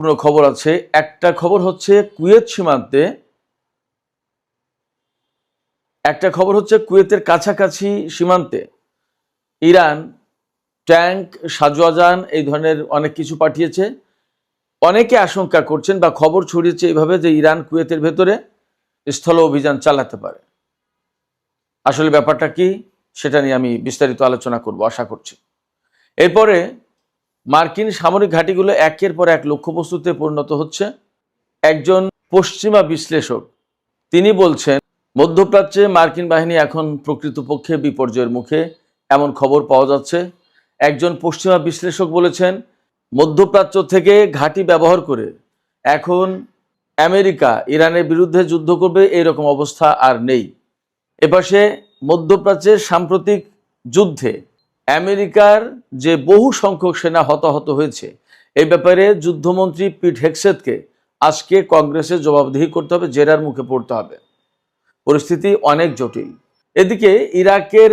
কোনো খবর আছে। একটা খবর হচ্ছে কুয়েত সীমান্তে, কুয়েতের কাছাকাছি সীমান্তে ইরান ট্যাঙ্ক, সাজোয়াজান এই ধরনের অনেক কিছু পাঠিয়েছে। অনেকে আশঙ্কা করছেন বা খবর ছড়িয়েছে এইভাবে যে ইরান কুয়েতের ভেতরে স্থল অভিযান চালাতে পারে। আসলে ব্যাপারটা কি সেটা নিয়ে আমি বিস্তারিত আলোচনা করব আশা করছি। এরপরে মার্কিন সামরিক ঘাঁটিগুলো একের পর এক লক্ষ্যবস্তুতে পরিণত হচ্ছে। একজন পশ্চিমা বিশ্লেষক তিনি বলছেন মধ্যপ্রাচ্যে মার্কিন বাহিনী এখন প্রকৃতপক্ষে বিপর্যয়ের মুখে, এমন খবর পাওয়া যাচ্ছে। একজন পশ্চিমা বিশ্লেষক বলেছেন মধ্যপ্রাচ্য থেকে ঘাঁটি ব্যবহার করে এখন আমেরিকা ইরানের বিরুদ্ধে যুদ্ধ করবে এরকম অবস্থা আর নেই। এপাশে মধ্যপ্রাচ্যের সাম্প্রতিক যুদ্ধে আমেরিকার যে বহু সংখ্যক সেনা হতাহত হয়েছে এই ব্যাপারে যুদ্ধমন্ত্রী পিট হেগসেথকে আজকে কংগ্রেসে জবাবদিহি করতে হবে, জেরার মুখে পড়তে হবে। পরিস্থিতি অনেক জটিল। এদিকে ইরাকের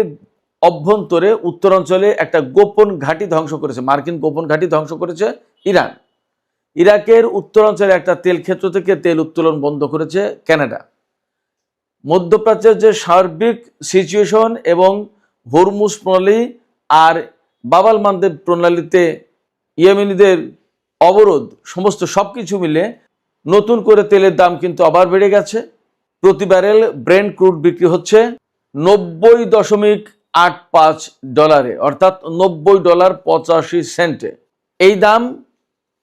অভ্যন্তরে উত্তরাঞ্চলে একটা গোপন ঘাঁটি ধ্বংস করেছে, মার্কিন গোপন ঘাঁটি ধ্বংস করেছে ইরান। ইরাকের উত্তরাঞ্চলে একটা তেল ক্ষেত্র থেকে তেল উত্তোলন বন্ধ করেছে কানাডা। মধ্যপ্রাচ্যের যে সার্বিক সিচুয়েশন এবং হরমুজ প্রণালী আর বাবাল মানদেব প্রণালীতে ইয়েমেনিদের অবরোধ, সমস্ত সবকিছু মিলে নতুন করে তেলের দাম কিন্তু আবার বেড়ে গেছে। প্রতি ব্যারেল ব্রেন্ট ক্রুড বিক্রি হচ্ছে $90.85, অর্থাৎ $90.85। এই দাম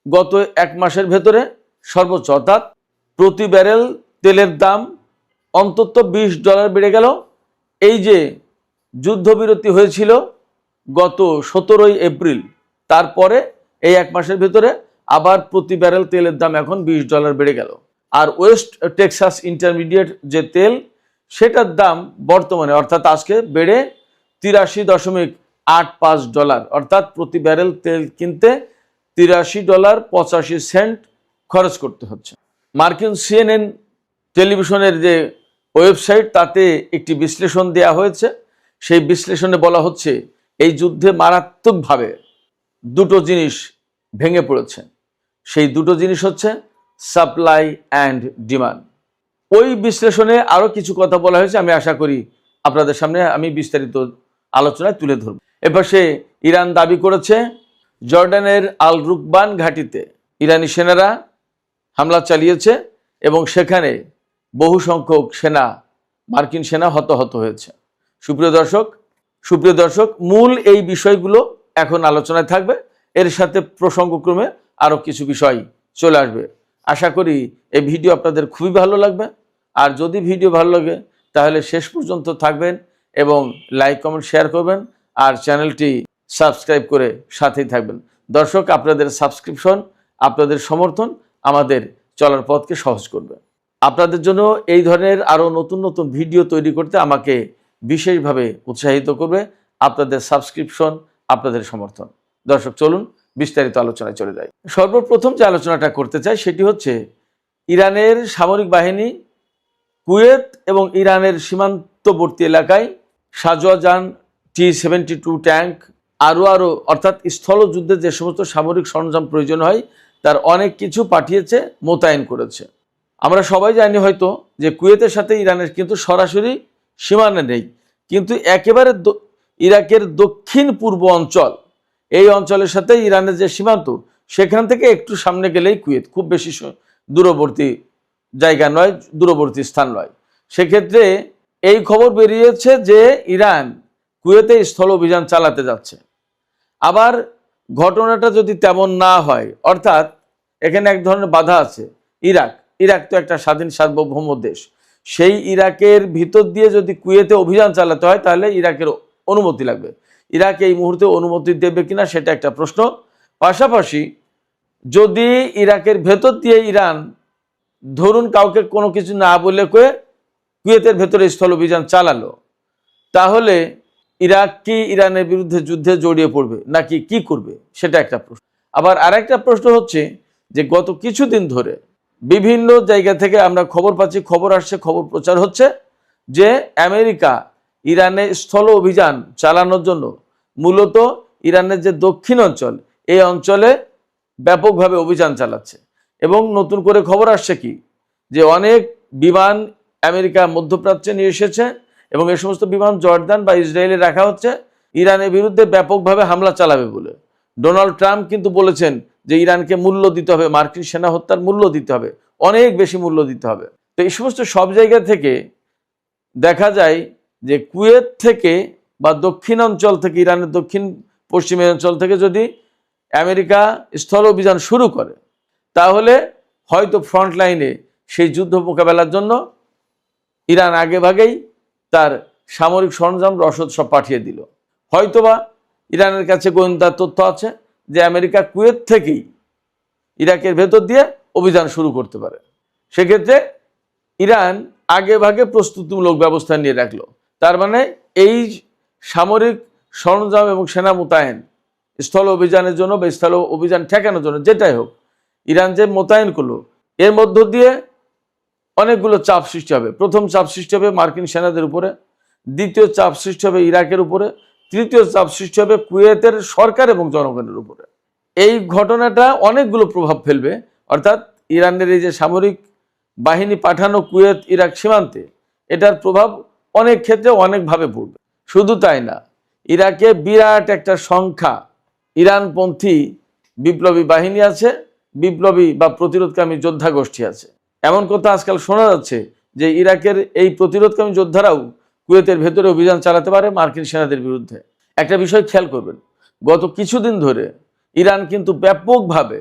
গত এক মাসের ভেতরে সর্বোচ্চ, অর্থাৎ প্রতি ব্যারেল তেলের দাম অন্তত $20 বেড়ে গেল। এই যে যুদ্ধবিরতি হয়েছিল গত 17 এপ্রিল, তারপরে এই এক মাসের ভেতরে আবার প্রতি ব্যারেল তেলের দাম এখন $20 বেড়ে গেল। আর ওয়েস্ট টেক্সাস ইন্টারমিডিয়েট যে তেল সেটার দাম বর্তমানে অর্থাৎ আজকে বেড়ে $83.85, অর্থাৎ প্রতি ব্যারেল তেল কিনতে $83.85 খরচ করতে হচ্ছে। মার্কিন CNN টেলিভিশনের যে ওয়েবসাইট তাতে একটি বিশ্লেষণ দেয়া হয়েছে। সেই বিশ্লেষণে বলা হচ্ছে এই যুদ্ধে মারাত্মকভাবে দুটো জিনিস ভেঙে পড়েছে। সেই দুটো জিনিস হচ্ছে সাপ্লাই অ্যান্ড ডিমান্ড। ওই বিশ্লেষণে আরও কিছু কথা বলা হয়েছে, আমি আশা করি আপনাদের সামনে আমি বিস্তারিত আলোচনায় তুলে ধরব। এপাশে ইরান দাবি করেছে জর্ডানের আল রুকবান ঘাঁটিতে ইরানি সেনারা হামলা চালিয়েছে এবং সেখানে বহু সংখ্যক মার্কিন সেনা হতাহত হয়েছে। সুপ্রিয় দর্শক, মূল এই বিষয়গুলো এখন আলোচনায় থাকবে, এর সাথে প্রসঙ্গক্রমে আরও কিছু বিষয় চলে আসবে। আশা করি এই ভিডিও আপনাদের খুবই ভালো লাগবে। আর যদি ভিডিও ভালো লাগে তাহলে শেষ পর্যন্ত থাকবেন এবং লাইক কমেন্ট শেয়ার করবেন আর চ্যানেলটি সাবস্ক্রাইব করে সাথেই থাকবেন। দর্শক, আপনাদের সাবস্ক্রিপশন, আপনাদের সমর্থন আমাদের চলার পথকে সহজ করবে। আপনাদের জন্য এই ধরনের আরও নতুন নতুন ভিডিও তৈরি করতে আমাকে বিশেষভাবে উৎসাহিত করবে আপনাদের সাবস্ক্রিপশন, আপনাদের সমর্থন। দর্শক, চলুন বিস্তারিত আলোচনায় চলে যাই। সর্বপ্রথম যে আলোচনাটা করতে চাই সেটি হচ্ছে ইরানের সামরিক বাহিনী কুয়েত এবং ইরানের সীমান্তবর্তী এলাকায় সাজোয়াজান T-72 ট্যাঙ্ক আরও অর্থাৎ স্থলযুদ্ধে যে সমস্ত সামরিক সরঞ্জাম প্রয়োজন হয় তার অনেক কিছু পাঠিয়েছে, মোতায়েন করেছে। আমরা সবাই জানি হয়তো যে কুয়েতের সাথে ইরানের কিন্তু সরাসরি সীমানা নেই, কিন্তু একেবারে ইরাকের দক্ষিণ পূর্ব অঞ্চল, এই অঞ্চলের সাথে ইরানের যে সীমান্ত সেখান থেকে একটু সামনে গেলেই কুয়েত, খুব বেশি দূরবর্তী জায়গা নয়, দূরবর্তী স্থান নয়। সেক্ষেত্রে এই খবর বেরিয়েছে যে ইরান কুয়েতে স্থল অভিযান চালাতে যাচ্ছে। আবার ঘটনাটা যদি তেমন না হয়, অর্থাৎ এখানে এক ধরনের বাধা আছে। ইরাক তো একটা স্বাধীন সার্বভৌম দেশ, সেই ইরাকের ভিতর দিয়ে যদি কুয়েতে অভিযান চালাতে হয় তাহলে ইরাকের অনুমতি লাগবে। ইরাক এই মুহূর্তে অনুমতি দেবে কিনা সেটা একটা প্রশ্ন। পাশাপাশি যদি ইরাকের ভেতর দিয়ে ইরান ধরুন কাউকে কোনো কিছু না বলে কুয়েতের ভেতরে স্থল অভিযান চালালো, তাহলে ইরাক কি ইরানের বিরুদ্ধে যুদ্ধে জড়িয়ে পড়বে নাকি কি করবে সেটা একটা প্রশ্ন। আবার আরেকটা প্রশ্ন হচ্ছে যে গত কিছুদিন ধরে বিভিন্ন জায়গা থেকে আমরা খবর পাচ্ছি, খবর আসছে, খবর প্রচার হচ্ছে যে আমেরিকা ইরানে স্থল অভিযান চালানোর জন্য মূলত ইরানের যে দক্ষিণ অঞ্চল এই অঞ্চলে ব্যাপকভাবে অভিযান চালাচ্ছে। এবং নতুন করে খবর আসছে কি যে অনেক বিমান আমেরিকা মধ্যপ্রাচ্যে নিয়ে এসেছে এবং এই সমস্ত বিমান জর্দান বা ইসরায়েলে রাখা হচ্ছে ইরানের বিরুদ্ধে ব্যাপকভাবে হামলা চালাবে বলে। ডোনাল্ড ট্রাম্প কিন্তু বলেছেন যে ইরানকে মূল্য দিতে হবে, মার্কিন সেনা হত্যার মূল্য দিতে হবে, অনেক বেশি মূল্য দিতে হবে। তো এই সমস্ত সব জায়গা থেকে দেখা যায় যে কুয়েত থেকে বা দক্ষিণ অঞ্চল থেকে, ইরানের দক্ষিণ পশ্চিমের অঞ্চল থেকে যদি আমেরিকা স্থল অভিযান শুরু করে তাহলে হয়তো ফ্রন্ট লাইনে সেই যুদ্ধ মোকাবেলার জন্য ইরান আগে ভাগেই তার সামরিক সরঞ্জাম রসদ সব পাঠিয়ে দিল। হয়তোবা ইরানের কাছে গোয়েন্দা তথ্য আছে যে আমেরিকা কুয়েত থেকেই ইরাকের ভেতর দিয়ে অভিযান শুরু করতে পারে। সেক্ষেত্রে ইরান আগে ভাগে প্রস্তুতিমূলক ব্যবস্থা নিয়ে রাখলো। তার মানে এই সামরিক সরঞ্জাম এবং সেনা মোতায়েন স্থল অভিযানের জন্য বা স্থল অভিযান ঠেকানোর জন্য যেটাই হোক ইরান যে মোতায়েন করলো, এর মধ্য দিয়ে অনেকগুলো চাপ সৃষ্টি হবে। প্রথম চাপ সৃষ্টি হবে মার্কিন সেনাদের উপরে, দ্বিতীয় চাপ সৃষ্টি হবে ইরাকের উপরে, তৃতীয় চাপ সৃষ্টি হবে কুয়েতের সরকার এবং জনগণের উপরে। এই ঘটনাটা অনেকগুলো প্রভাব ফেলবে, অর্থাৎ ইরানের এই যে সামরিক বাহিনী পাঠানো কুয়েত ইরাক সীমান্তে, এটার প্রভাব অনেক ক্ষেত্রে অনেকভাবে পড়বে। শুধু তাই না, ইরাকে বিরাট একটা সংখ্যা ইরানপন্থী বিপ্লবী বাহিনী আছে, বিপ্লবী বা প্রতিরোধকামী যোদ্ধা গোষ্ঠী আছে। এমন কথা আজকাল শোনা যাচ্ছে যে ইরাকের এই প্রতিরোধকামী যোদ্ধারাও কুয়েতের ভেতরে অভিযান চালাতে পারে মার্কিন সেনাদের বিরুদ্ধে। একটা বিষয় খেয়াল করবেন, গত কিছুদিন ধরে ইরান কিন্তু ব্যাপকভাবে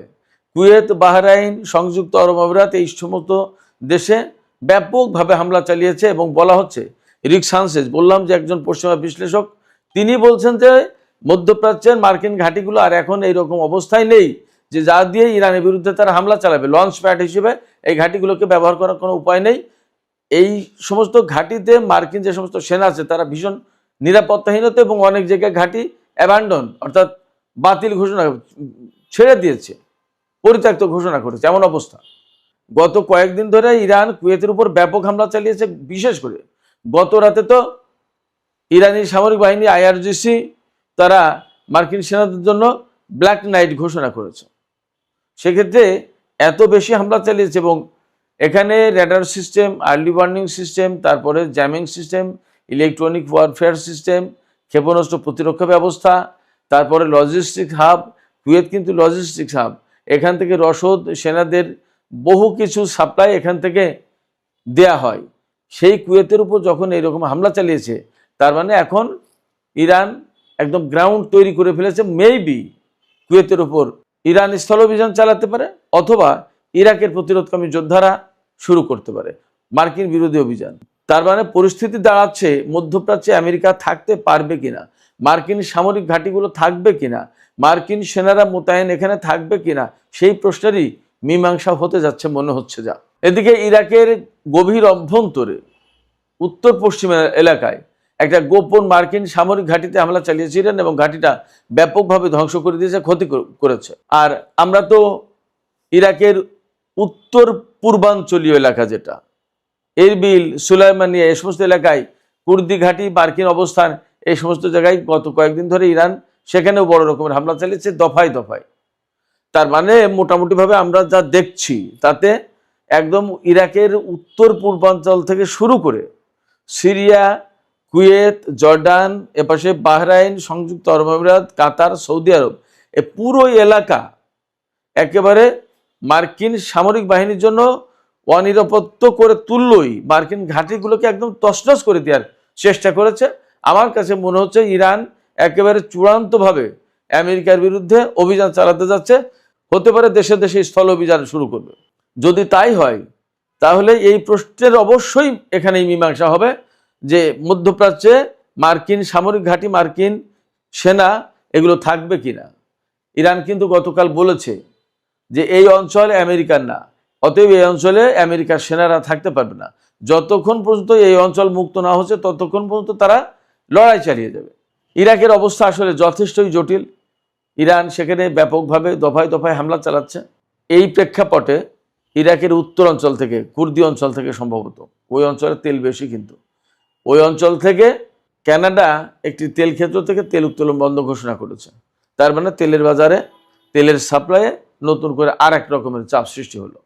কুয়েত, বাহরাইন, সংযুক্ত আরব আমিরাত এই সমস্ত দেশে ব্যাপকভাবে হামলা চালিয়েছে এবং বলা হচ্ছে, রিক সানচেজ, বললাম যে একজন পশ্চিমা বিশ্লেষক, তিনি বলছেন যে মধ্যপ্রাচ্যের মার্কিন ঘাঁটিগুলো আর এখন এইরকম অবস্থায় নেই যে যা দিয়ে ইরানের বিরুদ্ধে তারা হামলা চালাবে। লঞ্চ প্যাড হিসেবে এই ঘাঁটিগুলোকে ব্যবহার করার কোনো উপায় নেই। এই সমস্ত ঘাঁটিতে মার্কিন যে সমস্ত সেনা আছে তারা ভীষণ নিরাপত্তাহীনতা এবং অনেক জায়গায় ঘাঁটি অ্যাবান্ডন অর্থাৎ বাতিল ঘোষণা ছেড়ে দিয়েছে, পরিত্যক্ত ঘোষণা করেছে, এমন অবস্থা। গত কয়েকদিন ধরে ইরান কুয়েতের উপর ব্যাপক হামলা চালিয়েছে। বিশেষ করে গত রাতে তো ইরানি সামরিক বাহিনী IRGC তারা মার্কিন সেনাদের জন্য ব্ল্যাক নাইট ঘোষণা করেছে। সেক্ষেত্রে এত বেশি হামলা চালিয়েছে এবং এখানে radar system, early warning system, তারপরে jamming system, electronic warfare system, ক্ষেপণাস্ত্র প্রতিরক্ষা ব্যবস্থা, তারপরে লজিস্টিক হাব। কুয়েত কিন্তু লজিস্টিক হাব, এখান থেকে রসদ, সেনাদের বহু কিছু সাপ্লাই এখান থেকে দেয়া হয়। সেই কুয়েতের উপর যখন এইরকম হামলা চালিয়েছে, তার মানে এখন ইরান একদম গ্রাউন্ড তৈরি করে ফেলেছে। মেবি কুয়েতের উপর ইরান স্থল অভিযান চালাতে পারে অথবা ইরাকের প্রতিরোধকামী যোদ্ধারা শুরু করতে পারে মার্কিন বিরোধী অভিযান। তার মানে পরিস্থিতি দাঁড়াচ্ছে মধ্যপ্রাচ্যে আমেরিকা থাকতে পারবে কিনা, মার্কিন সামরিক ঘাঁটিগুলো থাকবে কিনা, মার্কিন সেনারা মোতায়েন এখানে থাকবে কিনা, সেই প্রশ্নেরই মীমাংসা হতে যাচ্ছে মনে হচ্ছে যা। এদিকে ইরাকের গভীর অভ্যন্তরে উত্তর পশ্চিম এলাকায় একটা গোপন মার্কিন সামরিক ঘাঁটিতে হামলা চালিয়েছিলেন এবং ঘাঁটিটা ব্যাপকভাবে ধ্বংস করে দিয়েছে, ক্ষতি করেছে। আর আমরা তো ইরাকের উত্তর পূর্বাঞ্চলীয় এলাকা যেটা এরবিল, সুলাইমানিয়া, এই সমস্ত এলাকায় কুর্দি ঘাঁটি, মার্কিন অবস্থান, এই সমস্ত জায়গায় গত কয়েকদিন ধরে ইরান সেখানেও বড় রকমের হামলা চালিয়েছে দফায় দফায়। তার মানে মোটামুটিভাবে আমরা যা দেখছি তাতে একদম ইরাকের উত্তর পূর্বাঞ্চল থেকে শুরু করে সিরিয়া, কুয়েত, জর্ডান, এপাশে বাহরাইন, সংযুক্ত আরব আমিরাত, কাতার, সৌদি আরব, এ পুরো এলাকা একেবারে মার্কিন সামরিক বাহিনীর জন্য অনিরাপত্ত করে তুললই, মার্কিন ঘাঁটিগুলোকে একদম তছনছ করে দেওয়ার চেষ্টা করেছে। আমার কাছে মনে হচ্ছে ইরান একেবারে চূড়ান্তভাবে আমেরিকার বিরুদ্ধে অভিযান চালাতে যাচ্ছে, হতে পারে দেশে দেশে স্থল অভিযান শুরু করবে। যদি তাই হয় তাহলে এই প্রশ্নের অবশ্যই এখানেই মীমাংসা হবে যে মধ্যপ্রাচ্যে মার্কিন সামরিক ঘাঁটি, মার্কিন সেনা এগুলো থাকবে কিনা। ইরান কিন্তু গতকাল বলেছে যে এই অঞ্চল আমেরিকার না, অতএব এই অঞ্চলে আমেরিকার সেনারা থাকতে পারবে না। যতক্ষণ পর্যন্ত এই অঞ্চল মুক্ত না হচ্ছে ততক্ষণ পর্যন্ত তারা লড়াই চালিয়ে যাবে। ইরাকের অবস্থা আসলে যথেষ্টই জটিল। ইরান সেখানে ব্যাপকভাবে দফায় দফায় হামলা চালাচ্ছে। এই প্রেক্ষাপটে ইরাকের উত্তর অঞ্চল থেকে, কুর্দি অঞ্চল থেকে সম্ভবত, ওই অঞ্চলে তেল বেশি, কিন্তু ওই অঞ্চল থেকে কানাডা একটি তেল ক্ষেত্র থেকে তেল উত্তোলন বন্ধ ঘোষণা করেছে। তার মানে তেলের বাজারে তেলের সাপ্লাইয়ে নতুন করে আর এক রকমের চাপ সৃষ্টি হলো।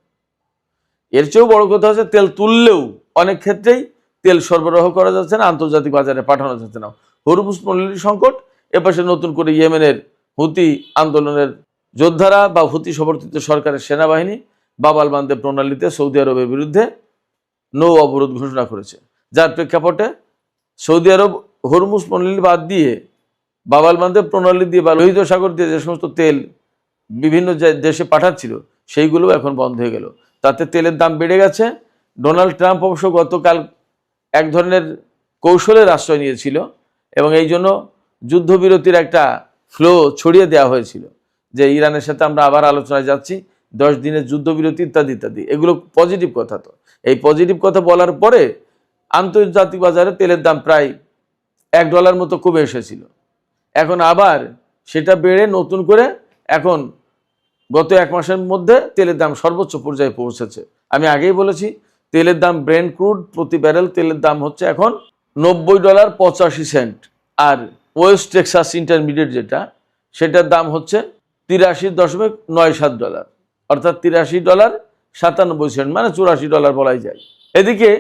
এর চেয়েও বড় কথা হচ্ছে তেল তুললেও অনেক ক্ষেত্রেই তেল সরবরাহ করা যাচ্ছে না, আন্তর্জাতিক বাজারে পাঠানো যাচ্ছে না। হরমুজ পণ্যের সংকট, এপাশে নতুন করে ইয়েমেনের হুতি আন্দোলনের যোদ্ধারা বা হুতি সমর্থিত সরকারের সেনাবাহিনী বাবাল বান্দে প্রণালীতে সৌদি আরবের বিরুদ্ধে নৌ অবরোধ ঘোষণা করেছে, যার প্রেক্ষাপটে সৌদি আরব হরমুজ প্রণালী বাদ দিয়ে বাবাল বান্দে প্রণালী দিয়ে বা লোহিত সাগর দিয়ে যে সমস্ত তেল বিভিন্ন দেশে পাঠাচ্ছিল সেইগুলো এখন বন্ধ হয়ে গেল। তাতে তেলের দাম বেড়ে গেছে। ডোনাল্ড ট্রাম্প অবশ্য গতকাল এক ধরনের কৌশলের আশ্রয় নিয়েছিল এবং এই জন্য যুদ্ধবিরতির একটা ফ্লো ছড়িয়ে দেওয়া হয়েছিল যে ইরানের সাথে আমরা আবার আলোচনায় যাচ্ছি, 10 দিনের যুদ্ধবিরতি ইত্যাদি ইত্যাদি। এগুলো পজিটিভ কথা। তো এই পজিটিভ কথা বলার পরে আন্তর্জাতিক বাজারে তেলের দাম প্রায় $1 মতো কমে এসেছিল। এখন আবার সেটা বেড়ে নতুন করে এখন গত 1 মাসের মধ্যে তেলের দাম সর্বোচ্চ পর্যায়ে পৌঁছেছে। আমি আগেই বলেছি তেলের দাম ব্রেন্ট ক্রুড প্রতি ব্যারেল তেলের দাম হচ্ছে এখন $90.85, আর ওয়েস্ট টেক্সাস ইন্টারমিডিয়েট যেটা সেটার দাম হচ্ছে $83.97, অর্থাৎ $83.97, মানে $84 বলাই যায়। এদিকে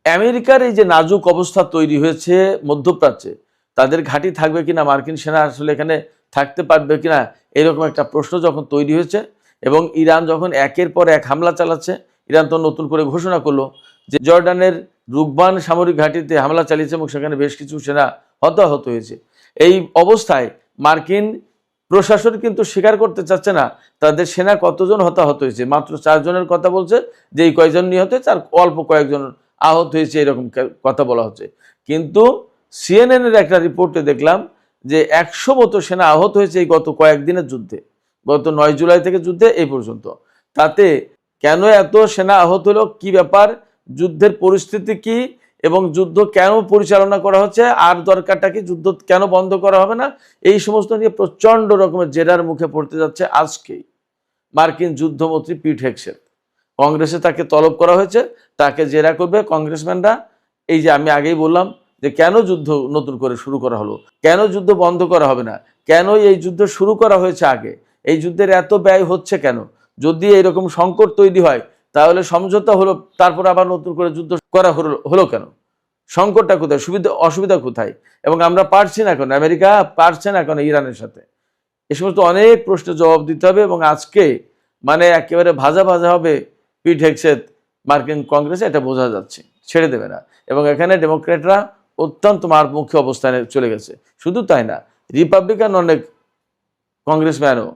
আমেরিকার এই যে নাজুক অবস্থা তৈরি হয়েছে মধ্যপ্রাচ্যে, তাদের ঘাঁটি থাকবে কিনা, মার্কিন সেনা আসলে এখানে থাকতে পারবে কিনা, এরকম একটা প্রশ্ন যখন তৈরি হয়েছে এবং ইরান যখন একের পর এক হামলা চালাচ্ছে, ইরান তো নতুন করে ঘোষণা করলো যে জর্ডানের রুকবান সামরিক ঘাঁটিতে হামলা চালিয়েছে এবং সেখানে বেশ কিছু সেনা হতাহত হয়েছে। এই অবস্থায় মার্কিন প্রশাসন কিন্তু স্বীকার করতে চাচ্ছে না তাদের সেনা কতজন হতাহত হয়েছে। মাত্র 4 জনের কথা বলছে, যে এই কয়েকজন নিহত হয়েছে আর অল্প কয়েকজন আহত হয়েছে, এরকম কথা বলা হচ্ছে। কিন্তু সিএনএনের একটা রিপোর্টে দেখলাম যে 100 মতো সেনা আহত হয়েছে এই গত কয়েকদিনের যুদ্ধে, গত 9 জুলাই থেকে যুদ্ধে এই পর্যন্ত। তাতে কেন এত সেনা আহত হলো, কি ব্যাপার, যুদ্ধের পরিস্থিতি কি এবং যুদ্ধ কেন পরিচালনা করা হচ্ছে, আর দরকারটা কি, যুদ্ধ কেন বন্ধ করা হবে না, এই সমস্ত নিয়ে প্রচণ্ড রকমের জেরার মুখে পড়তে যাচ্ছে আজকেই মার্কিন যুদ্ধমন্ত্রী পিট হেগসেথ। কংগ্রেসে তাকে তলব করা হয়েছে, তাকে জেরা করবে কংগ্রেসম্যানরা। এই যে আমি আগেই বললাম যে কেন যুদ্ধ নতুন করে শুরু করা হলো, কেন যুদ্ধ বন্ধ করা হবে না, কেন এই যুদ্ধ শুরু করা হয়েছে আগে, এই যুদ্ধের এত ব্যয় হচ্ছে কেন, যদি এইরকম সংকট তৈরি হয় তাহলে সমঝোতা হলো, তারপর আবার নতুন করে যুদ্ধ করা হলো কেন, সংকটটা কোথায়, অসুবিধা কোথায়, এবং আমরা পারছি না কেন, আমেরিকা পারছে না কেন ইরানের সাথে, এ সমস্ত অনেক প্রশ্নের জবাব দিতে হবে। এবং আজকে মানে একেবারে ভাজা ভাজা হবে পিট হেগসেথ মার্কিন কংগ্রেসে, এটা বোঝা যাচ্ছে, ছেড়ে দেবে না। এবং এখানে ডেমোক্রেটরা অত্যন্ত মারমুখী অবস্থানে চলে গেছে। শুধু তাই না, রিপাবলিকান অনেক কংগ্রেসম্যানও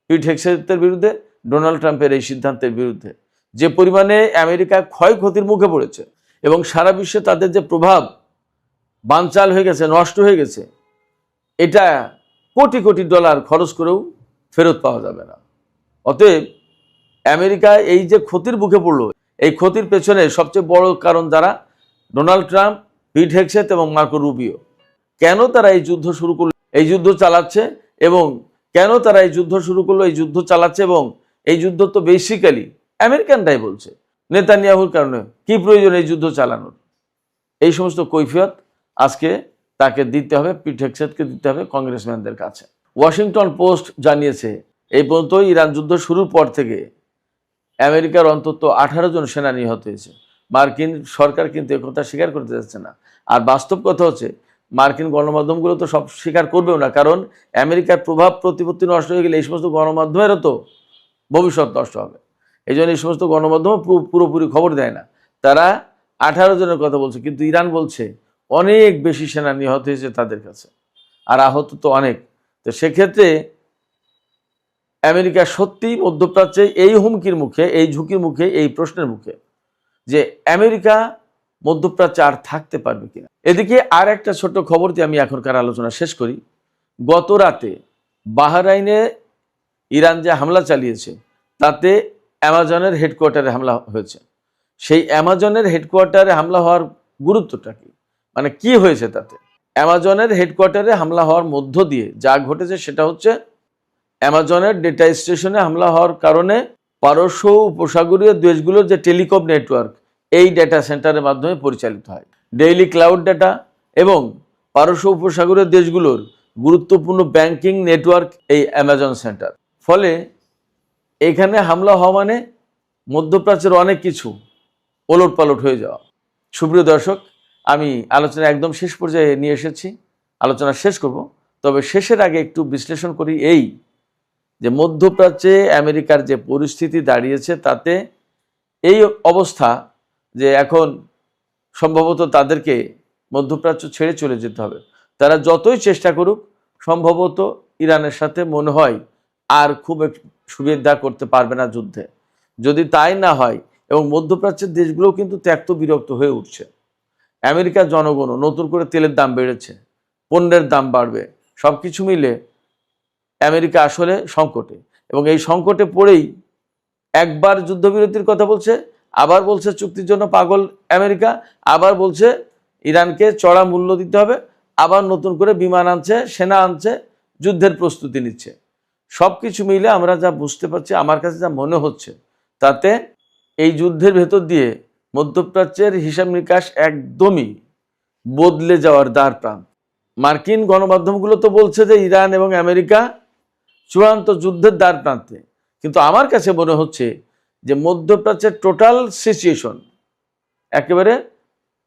পিট হেগসেথের বিরুদ্ধে, ডোনাল্ড ট্রাম্পের এই সিদ্ধান্তের বিরুদ্ধে। যে পরিমাণে আমেরিকা ক্ষয়ক্ষতির মুখে পড়েছে এবং সারা বিশ্বে তাদের যে প্রভাব বানচাল হয়ে গেছে, নষ্ট হয়ে গেছে, এটা কোটি কোটি ডলার খরচ করেও ফেরত পাওয়া যাবে না। অতএব আমেরিকা এই যে ক্ষতির মুখে পড়লো, এই ক্ষতির পেছনে সবচেয়ে বড় কারণ যারা, ডোনাল্ড ট্রাম্প, পিট হেগসেথ এবং মার্কো রুবিও। কেন তারা এই যুদ্ধ শুরু করলো, এই যুদ্ধ চালাচ্ছে, এবং কেন তারা এই যুদ্ধ শুরু করলো, এই যুদ্ধ চালাচ্ছে, এবং এই যুদ্ধ তো বেসিক্যালি আমেরিকানরাই বলছে, নেতানিয়াহুর কারণে কি প্রয়োজন এই যুদ্ধ চালানোর, এই সমস্ত কৈফিয়ত আজকে তাকে দিতে হবে, পিট হেগসেথকে দিতে হবে কংগ্রেসম্যানদের কাছে। ওয়াশিংটন পোস্ট জানিয়েছে এই পর্যন্ত ইরান যুদ্ধ শুরুর পর থেকে আমেরিকার অন্তত 18 জন সেনা নিহত হয়েছে। মার্কিন সরকার কিন্তু একথা স্বীকার করতে যাচ্ছে না। আর বাস্তব কথা হচ্ছে মার্কিন গণমাধ্যমগুলো তো সব স্বীকার করবেও না, কারণ আমেরিকার প্রভাব প্রতিপত্তি নষ্ট হয়ে গেলে এই সমস্ত গণমাধ্যমেরও তো ভবিষ্যৎ নষ্ট হবে। এই জন্য এই সমস্ত গণমাধ্যম পুরোপুরি খবর দেয় না। তারা 18 জনের কথা বলছে, কিন্তু ইরান বলছে অনেক বেশি সেনা নিহত হয়েছে তাদের কাছে, আর আহত তো অনেক। তো সেক্ষেত্রে আমেরিকা সত্যিই মধ্যপ্রাচ্যে এই হুমকির মুখে, এই ঝুঁকির মুখে, এই প্রশ্নের মুখে যে আমেরিকা মধ্যপ্রাচ্যে আর থাকতে পারবে কিনা। এদিকে আর একটা ছোট্ট খবর দিয়ে আমি এখনকার আলোচনা শেষ করি। গত রাতে বাহরাইনে ইরান যে হামলা চালিয়েছে তাতে অ্যামাজনের হেডকোয়ার্টারে হামলা হয়েছে। সেই অ্যামাজনের হেডকোয়ার্টারে হামলা হওয়ার গুরুত্বটা কি, মানে কি হয়েছে তাতে? অ্যামাজনের হেডকোয়ার্টারে হামলা হওয়ার মধ্য দিয়ে যা ঘটেছে সেটা হচ্ছে অ্যামাজনের ডেটা স্টেশনে হামলা হওয়ার কারণে পারস্য উপসাগরীয় দেশগুলোর যে টেলিকম নেটওয়ার্ক, এই ডেটা সেন্টারের মাধ্যমে পরিচালিত হয়। ডেইলি ক্লাউড ডেটা এবং পারস্য উপসাগরীয় দেশগুলোর গুরুত্বপূর্ণ ব্যাংকিং নেটওয়ার্ক এই অ্যামাজন সেন্টার। ফলে এখানে হামলা হওয়া মানে মধ্যপ্রাচ্যের অনেক কিছু ওলটপালট হয়ে যাওয়া। সুপ্রিয় দর্শক, আমি আলোচনা একদম শেষ পর্যায়ে নিয়ে এসেছি, আলোচনা শেষ করব। তবে শেষের আগে একটু বিশ্লেষণ করি এই যে মধ্যপ্রাচ্যে আমেরিকার যে পরিস্থিতি দাঁড়িয়েছে, তাতে এই অবস্থা যে এখন সম্ভবত তাদেরকে মধ্যপ্রাচ্য ছেড়ে চলে যেতে হবে। তারা যতই চেষ্টা করুক সম্ভবত ইরানের সাথে মনে হয় আর খুব সুবিধা করতে পারবে না যুদ্ধে। যদি তাই না হয়, এবং মধ্যপ্রাচ্যের দেশগুলো কিন্তু ত্যক্ত বিরক্ত হয়ে উঠছে। আমেরিকার জনগণও নতুন করে তেলের দাম বেড়েছে, পণ্যের দাম বাড়বে, সব কিছু মিলে আমেরিকা আসলে সংকটে। এবং এই সংকটে পড়েই একবার যুদ্ধবিরতির কথা বলছে, আবার বলছে চুক্তির জন্য পাগল আমেরিকা, আবার বলছে ইরানকে চড়া মূল্য দিতে হবে, আবার নতুন করে বিমান আনছে, সেনা আনছে, যুদ্ধের প্রস্তুতি নিচ্ছে। সব কিছু মিলে আমরা যা বুঝতে পারছি, আমার কাছে যা মনে হচ্ছে, তাতে এই যুদ্ধের ভেতর দিয়ে মধ্যপ্রাচ্যের হিসাব নিকাশ একদমই বদলে যাওয়ার দ্বার প্রান্ত। মার্কিন গণমাধ্যমগুলো তো বলছে যে ইরান এবং আমেরিকা চূড়ান্ত যুদ্ধের দ্বার প্রান্তে, কিন্তু আমার কাছে মনে হচ্ছে যে মধ্যপ্রাচ্যের টোটাল সিচুয়েশন একেবারে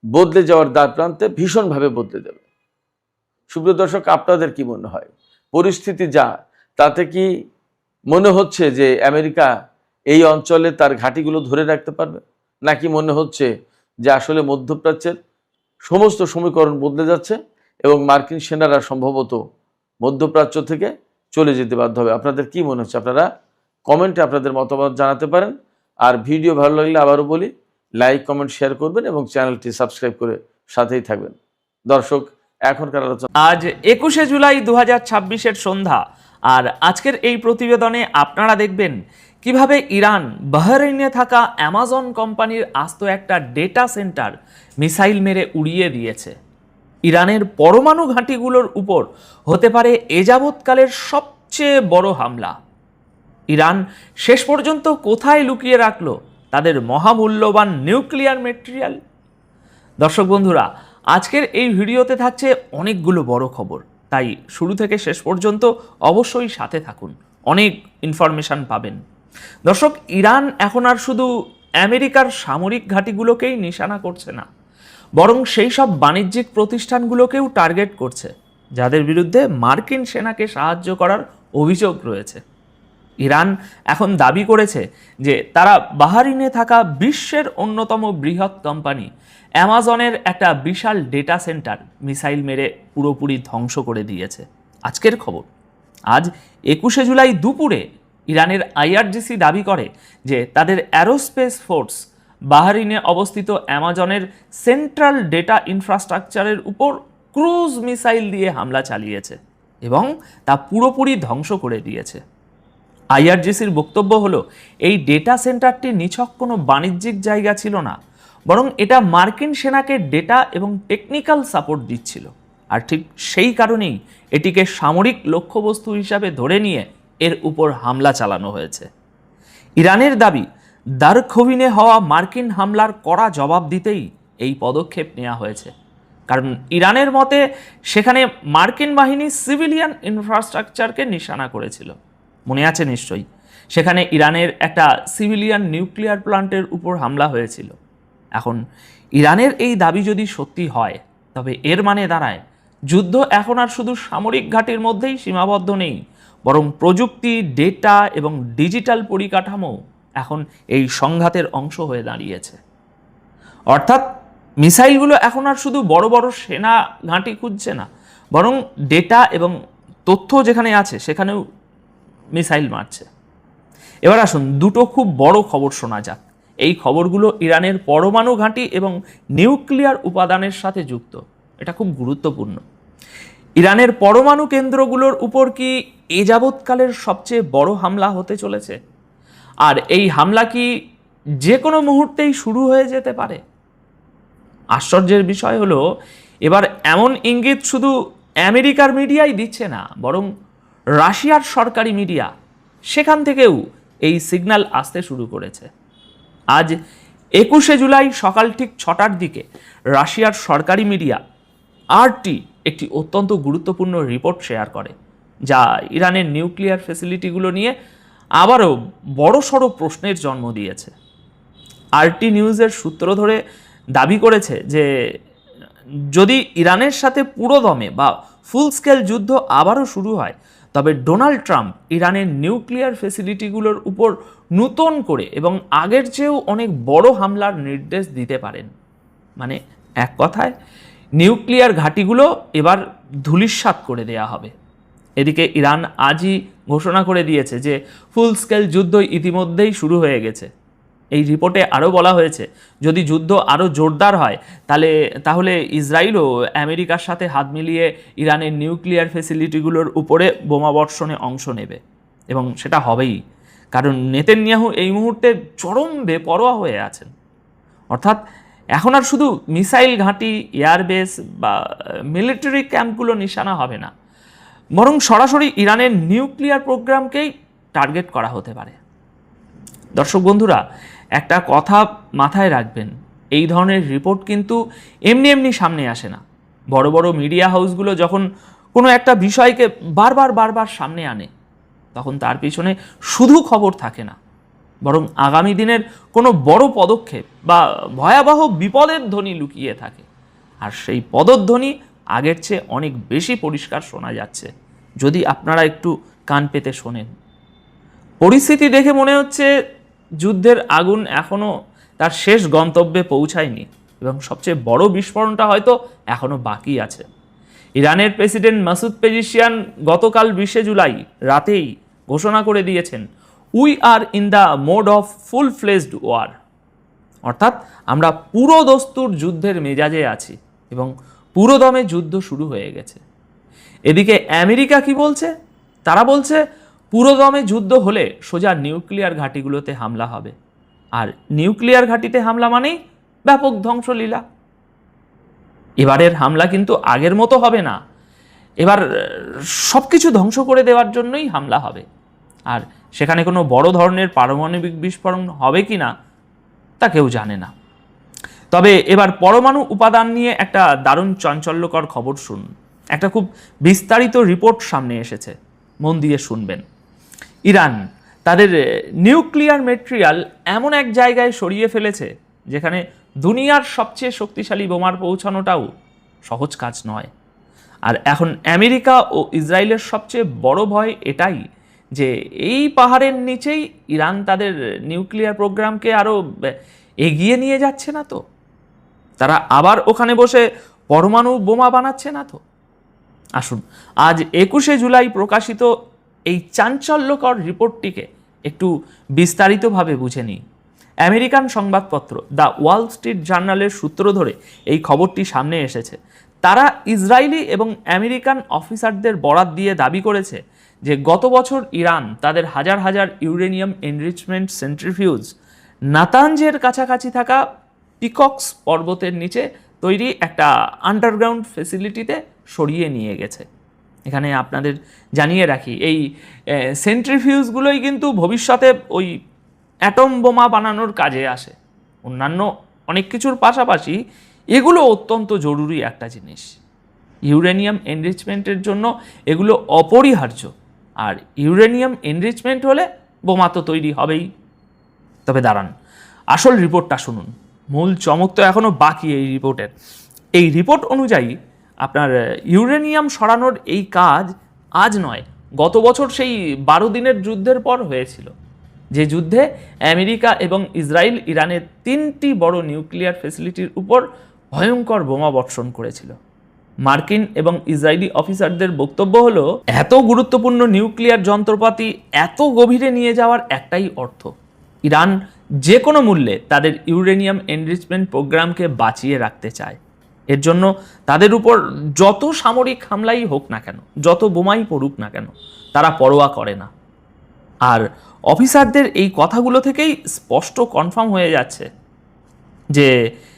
বদলে যাওয়ার দ্বার প্রান্তে, ভীষণভাবে বদলে যাবে। সুপ্রিয় দর্শক, আপনাদের কি মনে হয়? পরিস্থিতি যা, তাতে কি মনে হচ্ছে যে আমেরিকা এই অঞ্চলে তার ঘাঁটিগুলো ধরে রাখতে পারবে, নাকি মনে হচ্ছে যে আসলে মধ্যপ্রাচ্যের সমস্ত সমীকরণ বদলে যাচ্ছে এবং মার্কিন সেনারা সম্ভবত মধ্যপ্রাচ্য থেকে চলে যেতে বাধ্য হবে? আপনাদের কি মনে হচ্ছে? আপনারা কমেন্টে আপনাদের মতামত জানাতে পারেন। আর ভিডিও ভালো লাগলে আবারও বলি, লাইক, কমেন্ট, শেয়ার করবেন এবং চ্যানেলটি সাবস্ক্রাইব করে সাথেই থাকবেন। দর্শক, এখনকার আলোচনা। আজ 21শে জুলাই 2026-এর সন্ধ্যা, আর আজকের এই প্রতিবেদনে আপনারা দেখবেন কিভাবে ইরান বাহরাইনে থাকা অ্যামাজন কোম্পানির আস্ত একটা ডেটা সেন্টার মিসাইল মেরে উড়িয়ে দিয়েছে। ইরানের পরমাণু ঘাঁটিগুলোর উপর হতে পারে এ যাবৎকালের সবচেয়ে বড় হামলা। ইরান শেষ পর্যন্ত কোথায় লুকিয়ে রাখলো তাদের মহামূল্যবান নিউক্লিয়ার মেটেরিয়াল? দর্শক বন্ধুরা, আজকের এই ভিডিওতে থাকছে অনেকগুলো বড় খবর, তাই শুরু থেকে শেষ পর্যন্ত অবশ্যই সাথে থাকুন, অনেক ইনফরমেশন পাবেন। দর্শক, ইরান এখন আর শুধু আমেরিকার সামরিক ঘাঁটিগুলোকেই নিশানা করছে না, বরং সেই সব বাণিজ্যিক প্রতিষ্ঠানগুলোকেও টার্গেট করছে যাদের বিরুদ্ধে মার্কিন সেনাকে সাহায্য করার অভিযোগ রয়েছে। ইরান এখন দাবি করেছে যে তারা বাহরাইনে থাকা বিশ্বের অন্যতম বৃহৎ কোম্পানি অ্যামাজনের একটা বিশাল ডেটা সেন্টার মিসাইল মেরে পুরোপুরি ধ্বংস করে দিয়েছে। আজকের খবর, আজ 21শে জুলাই দুপুরে ইরানের আইআরজিসি দাবি করে যে তাদের অ্যারোস্পেস ফোর্স বাহরাইনে অবস্থিত অ্যামাজনের সেন্ট্রাল ডেটা ইনফ্রাস্ট্রাকচারের উপর ক্রুজ মিসাইল দিয়ে হামলা চালিয়েছে এবং তা পুরোপুরি ধ্বংস করে দিয়েছে। আইআরজিসির বক্তব্য হলো, এই ডেটা সেন্টারটি নিছক কোনো বাণিজ্যিক জায়গা ছিল না, বরং এটা মার্কিন সেনাকে ডেটা এবং টেকনিক্যাল সাপোর্ট দিচ্ছিল। আর ঠিক সেই কারণেই এটিকে সামরিক লক্ষ্যবস্তু হিসাবে ধরে নিয়ে এর উপর হামলা চালানো হয়েছে। ইরানের দাবি, দারখোভিনে হওয়া মার্কিন হামলার কড়া জবাব দিতেই এই পদক্ষেপ নেওয়া হয়েছে। কারণ ইরানের মতে সেখানে মার্কিন বাহিনী সিভিলিয়ান ইনফ্রাস্ট্রাকচারকে নিশানা করেছিল। মনে আছে নিশ্চয়ই, সেখানে ইরানের একটা সিভিলিয়ান নিউক্লিয়ার প্ল্যান্টের উপর হামলা হয়েছিল। এখন ইরানের এই দাবি যদি সত্যি হয়, তবে এর মানে দাঁড়ায় যুদ্ধ এখন আর শুধু সামরিক ঘাঁটির মধ্যেই সীমাবদ্ধ নেই, বরং প্রযুক্তি, ডেটা এবং ডিজিটাল পরিকাঠামো এখন এই সংঘাতের অংশ হয়ে দাঁড়িয়েছে। অর্থাৎ মিসাইলগুলো এখন আর শুধু বড় বড় সেনা ঘাঁটি খুঁজছে না, বরং ডেটা এবং তথ্য যেখানে আছে সেখানেও মিসাইল মারছে। এবার আসুন দুটো খুব বড় খবর শোনা যাক। এই খবরগুলো ইরানের পরমাণু ঘাঁটি এবং নিউক্লিয়ার উপাদানের সাথে যুক্ত। এটা খুব গুরুত্বপূর্ণ। ইরানের পরমাণু কেন্দ্রগুলোর উপর কি এ যাবৎকালের সবচেয়ে বড় হামলা হতে চলেছে? আর এই হামলা কি যে কোনো মুহূর্তেই শুরু হয়ে যেতে পারে? আশ্চর্যের বিষয় হলো, এবার এমন ইঙ্গিত শুধু আমেরিকার মিডিয়াই দিচ্ছে না, বরং রাশিয়ার সরকারি মিডিয়া সেখান থেকেও এই সিগন্যাল আসতে শুরু করেছে। আজ 21শে জুলাই সকাল ঠিক 6টার দিকে রাশিয়ার সরকারি মিডিয়া আরটি একটি অত্যন্ত গুরুত্বপূর্ণ রিপোর্ট শেয়ার করে, যা ইরানের নিউক্লিয়ার ফ্যাসিলিটিগুলো নিয়ে আবারও বড়সড় প্রশ্নের জন্ম দিয়েছে। RT নিউজের সূত্র ধরে দাবি করেছে যে যদি ইরানের সাথে পুরোদমে বা ফুল স্কেল যুদ্ধ আবারও শুরু হয়, তবে ডোনাল্ড ট্রাম্প ইরানের নিউক্লিয়ার ফেসিলিটিগুলোর উপর নতুন করে এবং আগের চেয়েও অনেক বড় হামলার নির্দেশ দিতে পারেন। মানে এক কথায় নিউক্লিয়ার ঘাঁটিগুলো এবার ধূলিসাৎ করে দেয়া হবে। এদিকে ইরান আজই ঘোষণা করে দিয়েছে যে ফুল স্কেল যুদ্ধ ইতিমধ্যেই শুরু হয়ে গেছে। এই রিপোর্টে আরও বলা হয়েছে যদি যুদ্ধ আরও জোরদার হয় তাহলে ইসরায়েলও আমেরিকার সাথে হাত মিলিয়ে ইরানের নিউক্লিয়ার ফেসিলিটিগুলোর উপরে বোমাবর্ষণে অংশ নেবে, এবং সেটা হবেই, কারণ নেতানিয়াহু এই মুহূর্তে চরম বেপরোয়া হয়ে আছেন। অর্থাৎ এখন আর শুধু মিসাইল ঘাঁটি, এয়ারবেস বা মিলিটারি ক্যাম্পগুলো নিশানা হবে না, বরং সরাসরি ইরানের নিউক্লিয়ার প্রোগ্রামকেই টার্গেট করা হতে পারে। দর্শক বন্ধুরা, একটা কথা মাথায় রাখবেন, এই ধরনের রিপোর্ট কিন্তু এমনি এমনি সামনে আসে না। বড় বড় মিডিয়া হাউসগুলো যখন কোনো একটা বিষয়কে বারবার সামনে আনে, তখন তার পিছনে শুধু খবর থাকে না, বরং আগামী দিনের কোনো বড় পদক্ষেপ বা ভয়াবহ বিপদের ধ্বনি লুকিয়ে থাকে। আর সেই পদধ্বনি আগের চেয়ে অনেক বেশি পরিষ্কার শোনা যাচ্ছে, যদি আপনারা একটু কান পেতে শোনেন। পরিস্থিতি দেখে মনে হচ্ছে যুদ্ধের আগুন এখনও তার শেষ গন্তব্যে পৌঁছায়নি, এবং সবচেয়ে বড় বিস্ফোরণটা হয়তো এখনও বাকি আছে। ইরানের প্রেসিডেন্ট মাসুদ পেজিশিয়ান গতকাল 20 জুলাই রাতেই ঘোষণা করে দিয়েছেন, we are in the mode of full fledged war, অর্থাৎ আমরা পুরো দস্তুর যুদ্ধের মেজাজে আছি এবং পুরোদমে যুদ্ধ শুরু হয়ে গেছে। এদিকে আমেরিকা কি বলছে? তারা বলছে পুরোদমে যুদ্ধ হলে সোজা নিউক্লিয়ার ঘাঁটিগুলোতে হামলা হবে, আর নিউক্লিয়ার ঘাঁটিতে হামলা মানেই ব্যাপক ধ্বংসলীলা। এবারের হামলা কিন্তু আগের মতো হবে না, এবার সব কিছু ধ্বংস করে দেওয়ার জন্যই হামলা হবে। আর সেখানে কোনো বড় ধরনের পারমাণবিক বিস্ফোরণ হবে কি না তা কেউ জানে না। তবে এবার পরমাণু উপাদান নিয়ে একটা দারুণ চাঞ্চল্যকর খবর শুনুন। একটা খুব বিস্তারিত রিপোর্ট সামনে এসেছে, মন দিয়ে শুনবেন। ইরান তাদের নিউক্লিয়ার মেটেরিয়াল এমন এক জায়গায় সরিয়ে ফেলেছে যেখানে দুনিয়ার সবচেয়ে শক্তিশালী বোমার পৌঁছানোটাও সহজ কাজ নয়। আর এখন আমেরিকা ও ইসরায়েলের সবচেয়ে বড় ভয় এটাই যে এই পাহাড়ের নিচেই ইরান তাদের নিউক্লিয়ার প্রোগ্রামকে আরও এগিয়ে নিয়ে যাচ্ছে না তো? তারা আবার ওখানে বসে পরমাণু বোমা বানাচ্ছে না তো? আসুন আজ 21 জুলাই প্রকাশিত এই চাঞ্চল্যকর রিপোর্টটিকে একটু বিস্তারিতভাবে বুঝে নিই। আমেরিকান সংবাদপত্র দ্য ওয়াল স্ট্রিট জার্নালের সূত্র ধরে এই খবরটি সামনে এসেছে। তারা ইসরায়েলি এবং আমেরিকান অফিসারদের বরাত দিয়ে দাবি করেছে যে গত বছর ইরান তাদের হাজার হাজার ইউরেনিয়াম এনরিচমেন্ট সেন্ট্রিফিউজ নাতানজের কাছাকাছি থাকা পিকক্স পর্বতের নিচে তৈরি একটা আন্ডারগ্রাউন্ড ফেসিলিটিতে সরিয়ে নিয়ে গেছে। এখানে আপনাদের জানিয়ে রাখি, এই সেন্ট্রিফিউজগুলোই কিন্তু ভবিষ্যতে ওই অ্যাটম বোমা বানানোর কাজে আসে। অন্যান্য অনেক কিছুর পাশাপাশি এগুলো অত্যন্ত জরুরি একটা জিনিস। ইউরেনিয়াম এনরিচমেন্টের জন্য এগুলো অপরিহার্য, আর ইউরেনিয়াম এনরিচমেন্ট হলে বোমা তো তৈরি হবেই। তবে দাঁড়ান, আসল রিপোর্টটা শুনুন। মূল চমক তো এখনও বাকি এই রিপোর্টের। এই রিপোর্ট অনুযায়ী আপনার ইউরেনিয়াম সরানোর এই কাজ আজ নয়, গত বছর সেই 12 দিনের যুদ্ধের পর হয়েছিল, যে যুদ্ধে আমেরিকা এবং ইসরায়েল ইরানের 3টি বড় নিউক্লিয়ার ফ্যাসিলিটির উপর ভয়ঙ্কর বোমা বর্ষণ করেছিল। মার্কিন এবং ইসরায়েলি অফিসারদের বক্তব্য হলো, এত গুরুত্বপূর্ণ নিউক্লিয়ার যন্ত্রপাতি এত গভীরে নিয়ে যাওয়ার একটাই অর্থ, ইরান যে কোনো মূল্যে তাদের ইউরেনিয়াম এনরিচমেন্ট প্রোগ্রামকে বাঁচিয়ে রাখতে চায়। এর জন্য তাদের উপর যত সামরিক হামলাই হোক না কেন, যত বোমাই পড়ুক না কেন, তারা পরোয়া করে না। আর অফিসারদের এই কথাগুলো থেকেই স্পষ্ট কনফার্ম হয়ে যাচ্ছে যে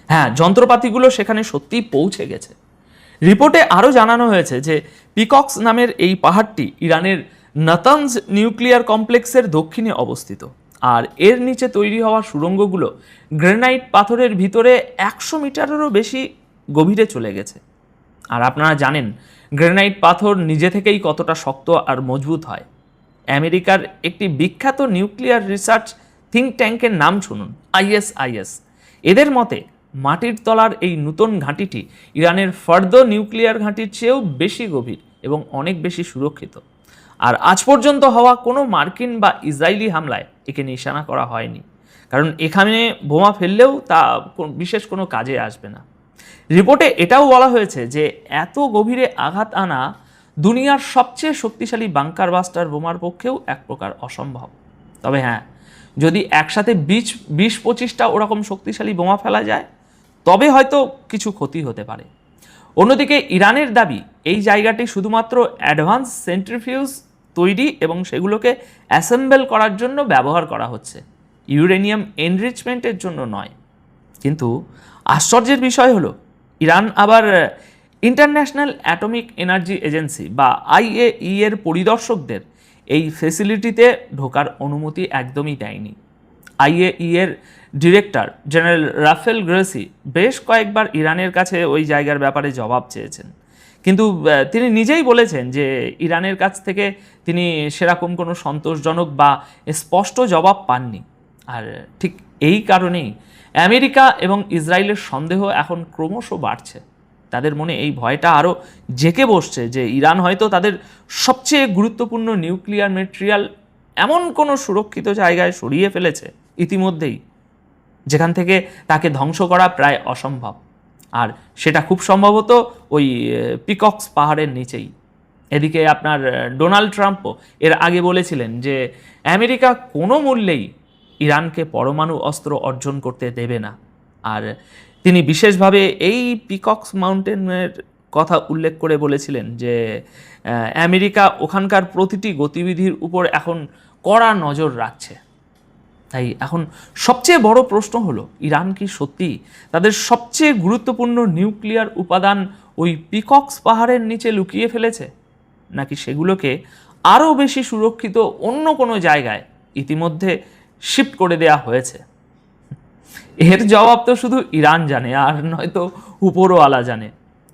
হ্যাঁ, যন্ত্রপাতিগুলো সেখানে সত্যিই পৌঁছে গেছে। রিপোর্টে আরও জানানো হয়েছে যে পিকক্স নামের এই পাহাড়টি ইরানের নাতানজ নিউক্লিয়ার কমপ্লেক্সের দক্ষিণে অবস্থিত, আর এর নিচে তৈরি হওয়া সুড়ঙ্গগুলো গ্রেনাইট পাথরের ভিতরে 100 মিটারেরও বেশি গভীরে চলে গেছে। আর আপনারা জানেন গ্রেনাইট পাথর নিজে থেকেই কতটা শক্ত আর মজবুত হয়। আমেরিকার একটি বিখ্যাত নিউক্লিয়ার রিসার্চ থিঙ্ক ট্যাঙ্কের নাম শুনুন, ISIS। এদের মতে মাটির তলার এই নতুন ঘাঁটিটি ইরানের ফর্দো নিউক্লিয়ার ঘাঁটির চেয়েও বেশি গভীর এবং অনেক বেশি সুরক্ষিত। আর আজ পর্যন্ত হওয়া কোনো মার্কিন বা ইসরায়েলি হামলায় একে নিশানা করা হয়নি, কারণ এখানে বোমা ফেললেও তা বিশেষ কোনো কাজে আসবে না। রিপোর্টে এটাও বলা হয়েছে যে এত গভীরে আঘাত আনা দুনিয়ার সবচেয়ে শক্তিশালী বাংকার বাস্টার বোমার পক্ষেও এক প্রকার অসম্ভব। তবে হ্যাঁ, যদি একসাথে 20-25টা ওরকম শক্তিশালী বোমা ফেলা যায় তবে হয়তো কিছু ক্ষতি হতে পারে। অন্যদিকে ইরানের দাবি এই জায়গাটি শুধুমাত্র অ্যাডভান্স সেন্ট্রিফিউজ তৈরি এবং সেগুলোকে অ্যাসেম্বল করার জন্য ব্যবহার করা হচ্ছে, ইউরেনিয়াম এনরিচমেন্টের জন্য নয়। কিন্তু আশ্চর্যের বিষয় হলো ইরান আবার ইন্টারন্যাশনাল অ্যাটমিক এনার্জি এজেন্সি বা IAEA এর পরিদর্শকদের এই ফেসিলিটিতে ঢোকার অনুমতি একদমই দেয়নি। IAEA এর ডিরেক্টর জেনারেল রাফেল গ্রোসি বেশ কয়েকবার ইরানের কাছে ওই জায়গার ব্যাপারে জবাব চেয়েছেন, কিন্তু তিনি নিজেই বলেছেন যে ইরানের কাছ থেকে তিনি সেরকম কোনো সন্তোষজনক বা স্পষ্ট জবাব পাননি। আর ঠিক এই কারণেই আমেরিকা এবং ইসরায়েলের সন্দেহ এখন ক্রমশ বাড়ছে। তাদের মনে এই ভয়টা আরও জেঁকে বসছে যে ইরান হয়তো তাদের সবচেয়ে গুরুত্বপূর্ণ নিউক্লিয়ার মেটেরিয়াল এমন কোনো সুরক্ষিত জায়গায় সরিয়ে ফেলেছে ইতিমধ্যেই, যেখান থেকে তাকে ধ্বংস করা প্রায় অসম্ভব। আর সেটা খুব সম্ভবত ওই পিকক্স পাহাড়ের নিচেই। এদিকে আপনার ডোনাল্ড ট্রাম্পও এর আগে বলেছিলেন যে আমেরিকা কোনো মূল্যেই ইরানকে পরমাণু অস্ত্র অর্জন করতে দেবে না। আর তিনি বিশেষভাবে এই পিকক্স মাউন্টেনের কথা উল্লেখ করে বলেছিলেন যে আমেরিকা ওখানকার প্রতিটি গতিবিধির উপর এখন কড়া নজর রাখছে। তাই এখন সবচেয়ে বড় প্রশ্ন হলো, ইরান কি সত্যি তাদের সবচেয়ে গুরুত্বপূর্ণ নিউক্লিয়ার উপাদান ওই পিকক্স পাহাড়ের নিচে লুকিয়ে ফেলেছে, নাকি সেগুলোকে আরও বেশি সুরক্ষিত অন্য কোনো জায়গায় ইতিমধ্যে শিফট করে দেয়া হয়েছে? এর জবাব তো শুধু ইরান জানে, আর নয়তো উপরওয়ালা জানে।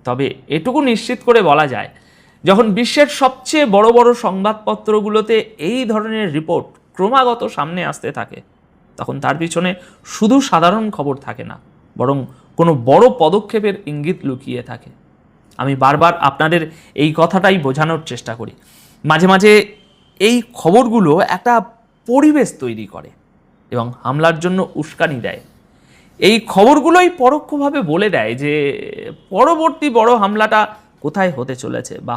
তবে এটুকু নিশ্চিত করে বলা যায়, যখন বিশ্বের সবচেয়ে বড় বড় সংবাদপত্রগুলোতে এই ধরনের রিপোর্ট ক্রমাগত সামনে আসতে থাকে, তখন তার পিছনে শুধু সাধারণ খবর থাকে না, বরং কোনো বড় পদক্ষেপের ইঙ্গিত লুকিয়ে থাকে। আমি বারবার আপনাদের এই কথাটাই বোঝানোর চেষ্টা করি। মাঝে মাঝে এই খবরগুলো একটা পরিবেশ তৈরি করে এবং হামলার জন্য উস্কানি দেয়। এই খবরগুলোই পরোক্ষভাবে বলে দেয় যে পরবর্তী বড় হামলাটা কোথায় হতে চলেছে বা